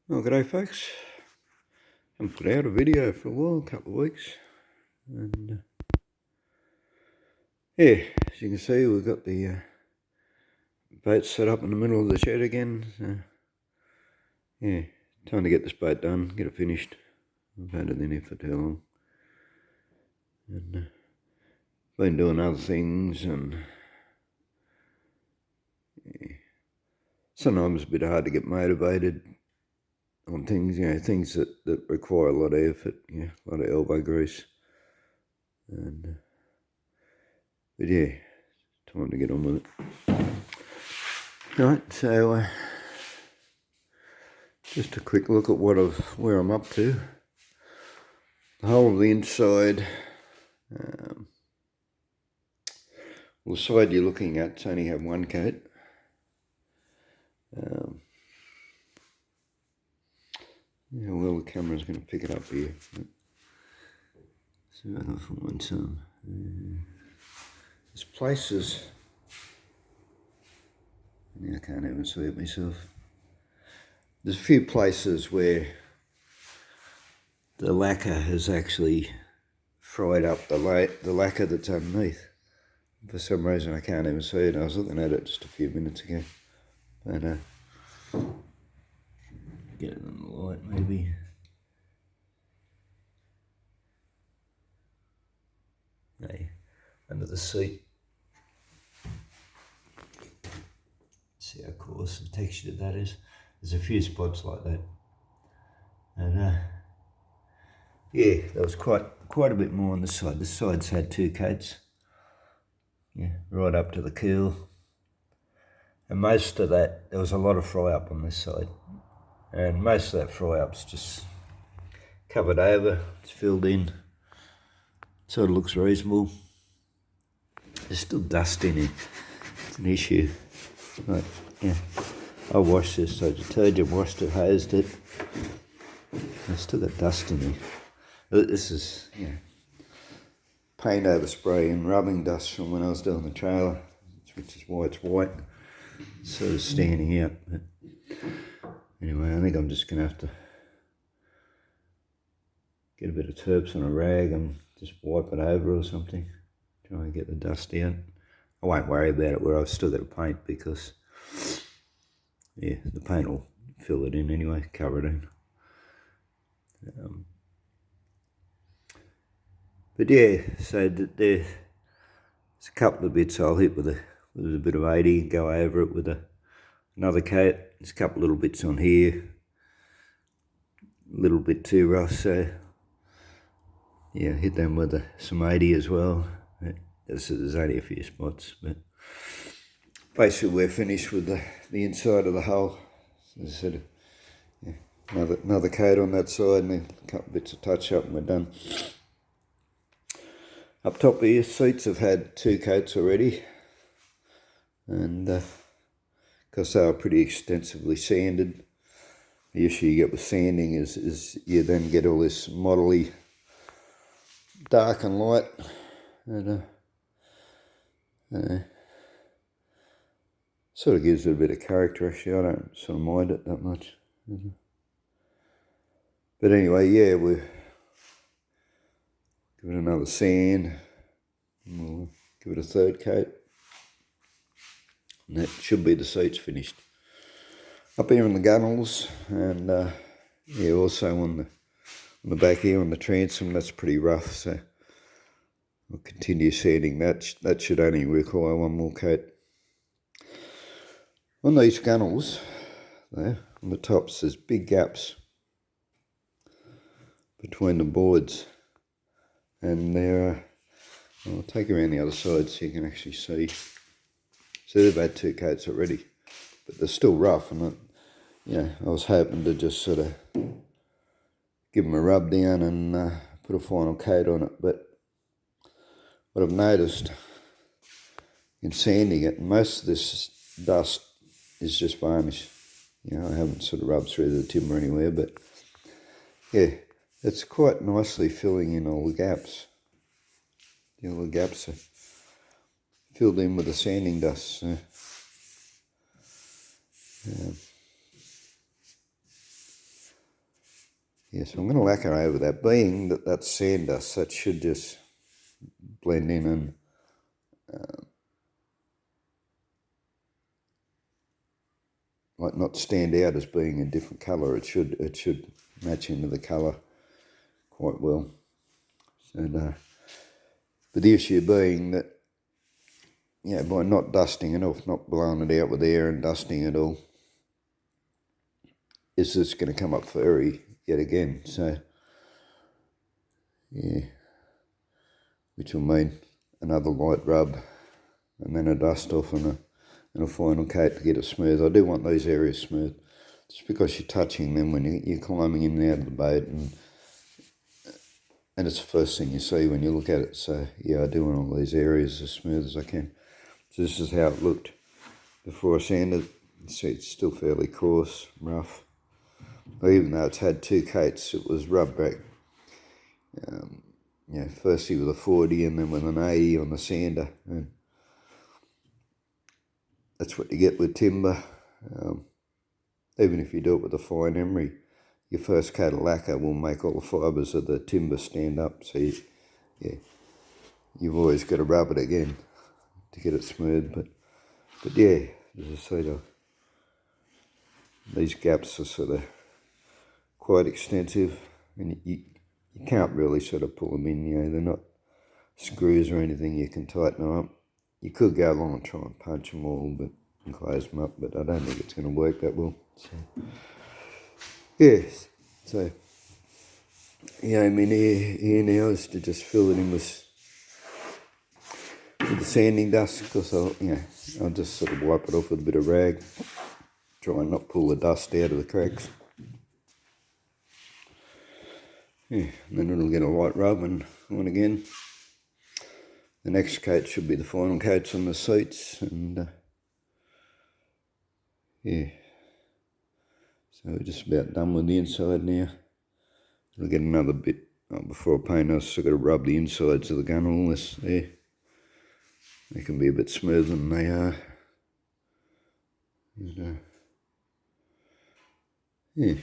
Well, g'day folks. Haven't put out a video for a while, a couple of weeks. And yeah, as you can see, we've got the boat set up in the middle of the shed again. So, yeah, time to get this boat done, get it finished. I've had it in here for too long. And been doing other things, and yeah, sometimes it's a bit hard to get motivated on things, things that require a lot of effort, a lot of elbow grease. And but yeah, time to get on with it. Right, so just a quick look at where I'm up to. The whole of the inside, the side you're looking at's only have one coat. Well, the camera's going to pick it up here. So I can find some. There's places. I can't even see it myself. There's a few places where the lacquer has actually fried up the lacquer that's underneath. For some reason I can't even see it. I was looking at it just a few minutes ago. But get it in the light maybe. Hey, under the seat. See how coarse and textured that is. There's a few spots like that. And yeah, there was quite a bit more on this side. This side's had two coats. Yeah, right up to the keel. And most of that, there was a lot of fry up on this side. And most of that fry up's just covered over, it's filled in. Sort of looks reasonable. There's still dust in it. It's an issue. Right, yeah. I washed this, so detergent washed it, hosed it. I've still got dust in there. This is, paint overspray and rubbing dust from when I was doing the trailer, which is why it's white. It's sort of standing out. But anyway, I think I'm just going to have to get a bit of terps on a rag and just wipe it over or something. Try and get the dust out. I won't worry about it where I've still got to paint because, yeah, the paint will fill it in anyway, cover it in. But yeah, so there's a couple of bits I'll hit with a bit of 80, go over it with another coat. There's a couple little bits on here, a little bit too rough, so yeah, hit them with some 80 as well. There's only a few spots, but basically we're finished with the inside of the hull. So I said, another coat on that side and then a couple bits of touch up and we're done. Up top here, seats have had two coats already, and because they were pretty extensively sanded. The issue you get with sanding is you then get all this mottly dark and light, and sort of gives it a bit of character. Actually, I don't sort of mind it that much. But anyway, yeah, we'll give it another sand, and we'll give it a third coat, and that should be the seats finished. Up here on the gunnels, and yeah, also on the back here on the transom, that's pretty rough, so we'll continue sanding that. That should only require one more coat. On these gunnels, there, on the tops, there's big gaps between the boards, and I'll take you around the other side so you can actually see. So they've had two coats already, but they're still rough, and I was hoping to just sort of give them a rub down and put a final coat on it. But what I've noticed in sanding it, most of this dust is just varnish. I haven't sort of rubbed through the timber anywhere, but yeah, it's quite nicely filling in all the gaps. All the gaps are filled in with the sanding dust. So, . Yeah, so I'm going to lacquer over that. Being that that's sand dust, that should just blend in and like not stand out as being a different colour. It should match into the colour quite well. So, but the issue being that, yeah, by not dusting it off, not blowing it out with air and dusting it all, is this going to come up furry yet again? So, yeah, which will mean another light rub and then a dust off and a final coat to get it smooth. I do want those areas smooth, just because you're touching them when you're climbing in and out of the boat, and it's the first thing you see when you look at it. So yeah, I do want all these areas as smooth as I can. So this is how it looked before I sanded. See, it's still fairly coarse, rough. But even though it's had 2 coats, it was rubbed back. Firstly with a 40 and then with an 80 on the sander. And that's what you get with timber. Even if you do it with a fine emery, your first coat of lacquer will make all the fibres of the timber stand up. So you've always got to rub it again to get it smooth. But yeah, as I say, these gaps are sort of quite extensive, and you can't really sort of pull them in. They're not screws or anything you can tighten them up. You could go along and try and punch them all and close them up, but I don't think it's going to work that well. So, yes, so yeah, I mean here now is to just fill it in with the sanding dust, because I'll just sort of wipe it off with a bit of rag, try and not pull the dust out of the cracks. Yeah, and then it'll get a light rub and on again. The next coat should be the final coats on the seats, and yeah. So we're just about done with the inside now. I'll get another bit before I paint. I've still got to rub the insides of the gun all this there. They can be a bit smoother than they are. And, yeah.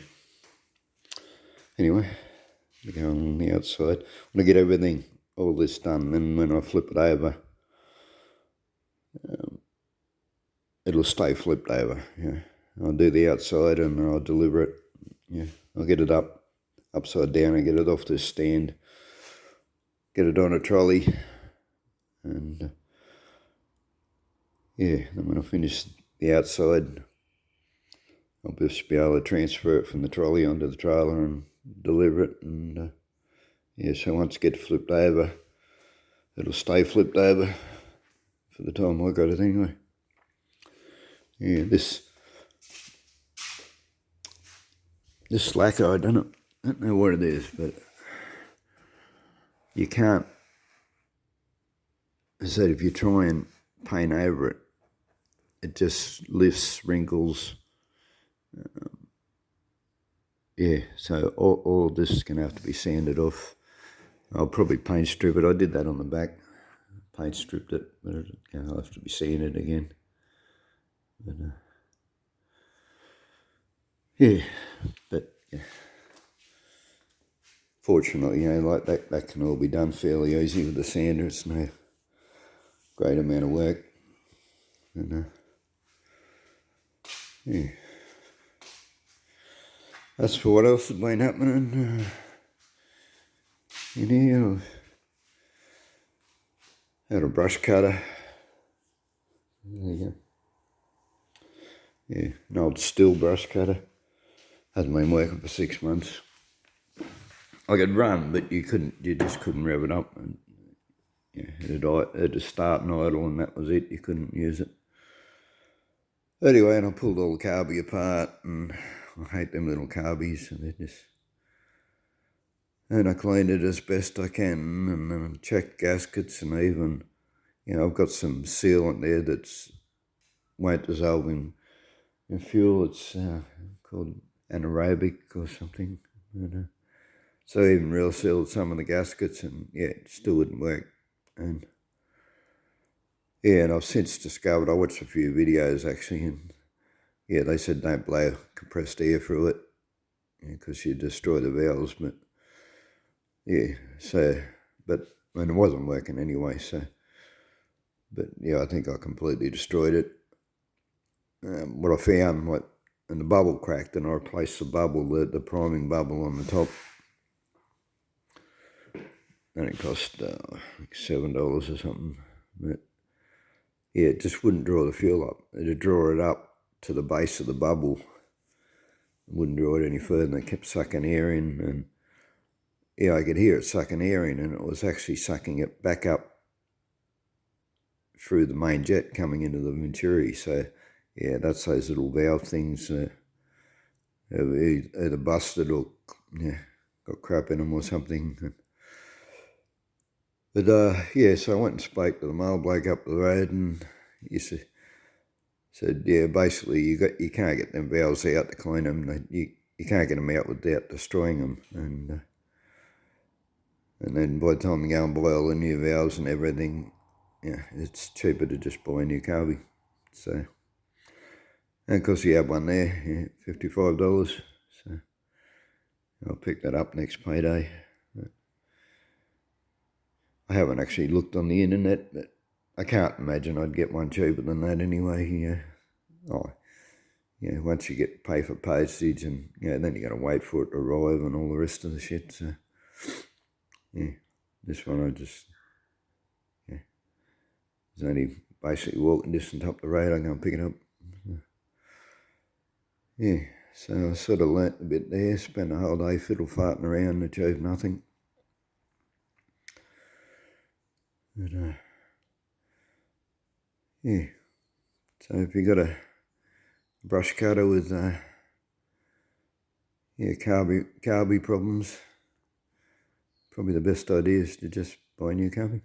Anyway, we're going on the outside. I'm going to get everything, all this done, and when I flip it over, it'll stay flipped over. Yeah, I'll do the outside and I'll deliver it. Yeah, I'll get it upside down and get it off this stand, get it on a trolley, and yeah, then when I finish the outside, I'll just be able to transfer it from the trolley onto the trailer and deliver it. And yeah, so once it gets flipped over, it'll stay flipped over for the time I got it anyway. Yeah, this lacquer, I don't know what it is, but you can't, I said, if you try and paint over it, it just lifts wrinkles. Yeah, so all this is going to have to be sanded off. I'll probably paint strip it. I did that on the back, paint stripped it, but it'll have to be sanded again. But yeah, fortunately, like that can all be done fairly easy with the sander. It's no great amount of work. And yeah, that's for what else has been happening in here. Had a brush cutter. There you go. Yeah, an old steel brush cutter. Hasn't been working for 6 months. I could run, but you just couldn't rev it up. And yeah, it'd just start and idle, and that was it. You couldn't use it. Anyway, and I pulled all the carbie apart, and I hate them little carbies, and I cleaned it as best I can, and then checked gaskets, and even, I've got some sealant there that's won't dissolve in fuel. It's called anaerobic or something. So I even real sealed some of the gaskets, and yeah, it still wouldn't work. And yeah, and I've since discovered, I watched a few videos actually, and yeah, they said don't blow compressed air through it. because you destroy the valves. But yeah, so, and it wasn't working anyway, so, but yeah, I think I completely destroyed it. What I found, and the bubble cracked, and I replaced the bubble, the priming bubble on the top, and it cost like $7 or something. But yeah, it just wouldn't draw the fuel up. It'd draw it up to the base of the bubble. It wouldn't draw it any further, and it kept sucking air in, and yeah, I could hear it sucking air in, and it was actually sucking it back up through the main jet coming into the Venturi. So yeah, that's those little valve things either busted or got crap in them or something. But yeah, so I went and spoke to the mail bloke up the road, and he said, yeah, basically you can't get them valves out to clean them. You can't get them out without destroying them, and then by the time you go and buy all the new valves and everything, yeah, it's cheaper to just buy a new carby. So, and of course you have one there, yeah, $55. So I'll pick that up next payday. I haven't actually looked on the internet, but I can't imagine I'd get one cheaper than that anyway. Once you get pay for postage, and then you got to wait for it to arrive and all the rest of the shit. So yeah, this one it's only basically walking distance up the road. I go and pick it up. Yeah, so I sort of learnt a bit there. Spent a whole day fiddle farting around and achieved nothing. But yeah, so if you got a brush cutter with carby problems, probably the best idea is to just buy a new carby.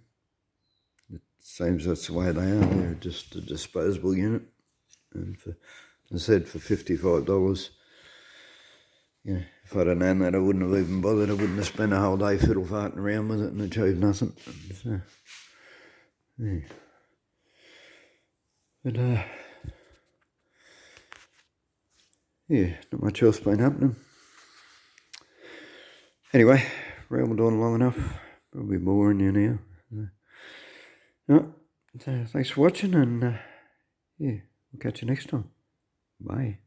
It seems that's the way they are. They're just a disposable unit, and as I said, for $55, if I'd have known that, I wouldn't have even bothered. I wouldn't have spent a whole day fiddle farting around with it and achieved nothing. So, yeah. But not much else been happening. Anyway, rambled on long enough. Probably boring you now. So thanks for watching, and we'll catch you next time. Bye.